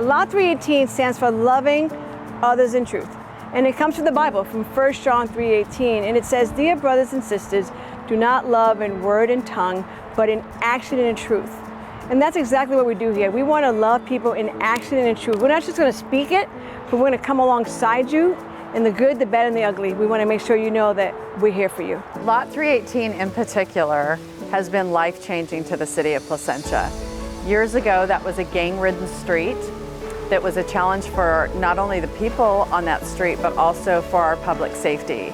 Law 3:18 stands for loving others in truth. And it comes from the Bible, from 1 John 3:18. And it says, "Dear brothers and sisters, do not love in word and tongue, but in action and in truth." And that's exactly what we do here. We want to love people in action and in truth. We're not just going to speak it, but we're going to come alongside you in the good, the bad, and the ugly. We want to make sure you know that we're here for you. Lot 318 in particular has been life-changing to the city of Placentia. Years ago, that was a gang-ridden street. That was a challenge for not only the people on that street, but also for our public safety.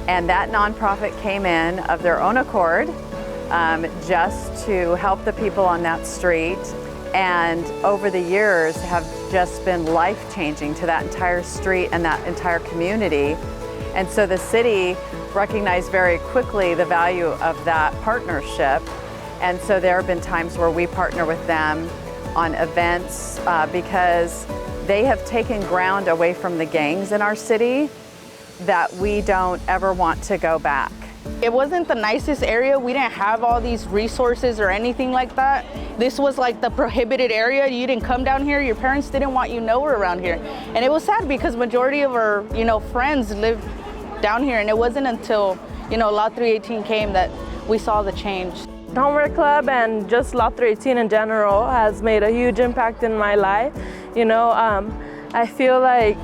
And that nonprofit came in of their own accord just to help the people on that street. And over the years have just been life-changing to that entire street and that entire community. And so the city recognized very quickly the value of that partnership. And so there have been times where we partner with them on events because they have taken ground away from the gangs in our city that we don't ever want to go back. It wasn't the nicest area. We didn't have all these resources or anything like that. This was like the prohibited area. You didn't come down here. Your parents didn't want you nowhere around here. And it was sad because majority of our, friends lived down here. And it wasn't until, Law 318 came that we saw the change. Homework Club and just Law 318 in general has made a huge impact in my life. I feel like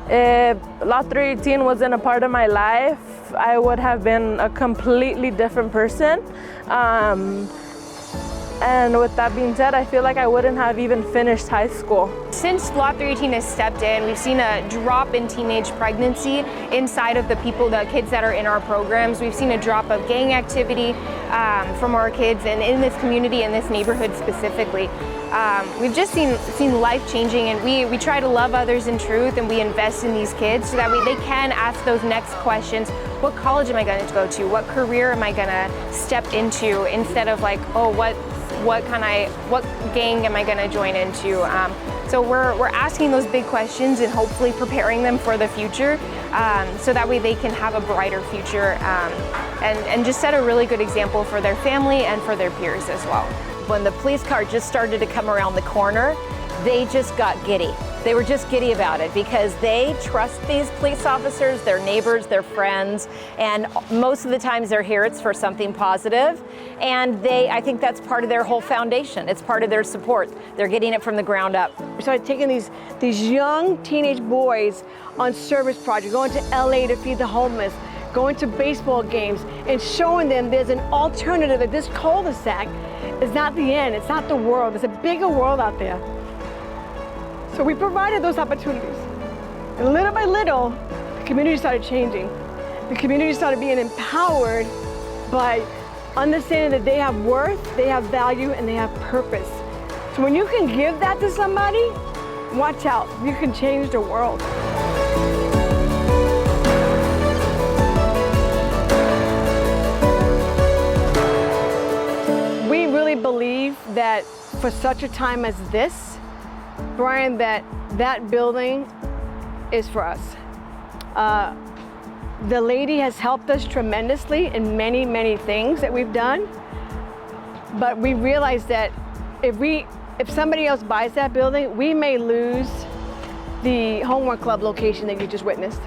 if Law 318 wasn't a part of my life, I would have been a completely different person. And with that being said, I feel like I wouldn't have even finished high school. Since Law 318 has stepped in, we've seen a drop in teenage pregnancy inside of the kids that are in our programs. We've seen a drop of gang activity from our kids and in this community, in this neighborhood specifically. We've just seen life changing, and we try to love others in truth, and we invest in these kids so that they can ask those next questions. What college am I going to go to? What career am I going to step into? Instead of like, oh, what gang am I going to join into? So we're asking those big questions and hopefully preparing them for the future, so that way they can have a brighter future and just set a really good example for their family and for their peers as well. When the police car just started to come around the corner, they just got giddy. They were just giddy about it because they trust these police officers, their neighbors, their friends, and most of the times they're here, it's for something positive. And I think that's part of their whole foundation. It's part of their support. They're getting it from the ground up. We started taking these young teenage boys on service projects, going to LA to feed the homeless, going to baseball games, and showing them there's an alternative, that this cul-de-sac is not the end, it's not the world, there's a bigger world out there. So we provided those opportunities. And little by little, the community started changing. The community started being empowered by understanding that they have worth, they have value, and they have purpose. So when you can give that to somebody, watch out, you can change the world. We really believe that for such a time as this, Brian, that building is for us. The lady has helped us tremendously in many, many things that we've done. But we realize that if somebody else buys that building, we may lose the Homework Club location that you just witnessed.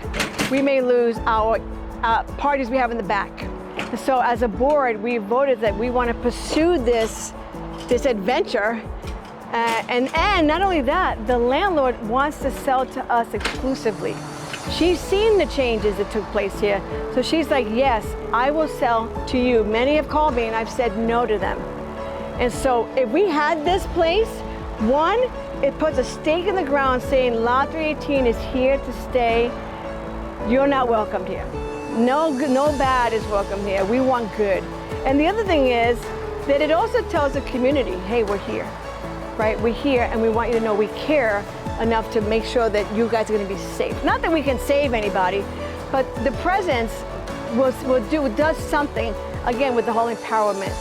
We may lose our parties we have in the back. So as a board, we voted that we want to pursue this adventure. And not only that, the landlord wants to sell to us exclusively. She's seen the changes that took place here. So she's like, yes, I will sell to you. Many have called me and I've said no to them. And so if we had this place, one, it puts a stake in the ground saying Law 318 is here to stay. You're not welcomed here. No bad is welcome here. We want good. And the other thing is that it also tells the community, hey, we're here. Right? We're here and we want you to know we care enough to make sure that you guys are going to be safe. Not that we can save anybody, but the presence does something, again, with the whole empowerment.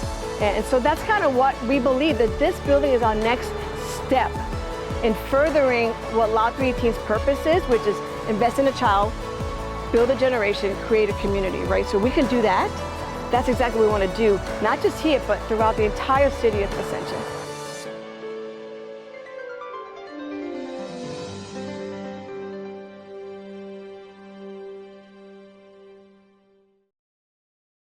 And so that's kind of what we believe, that this building is our next step in furthering what Law 318's purpose is, which is invest in a child, build a generation, create a community, right? So we can do that. That's exactly what we want to do, not just here, but throughout the entire city of Placentia.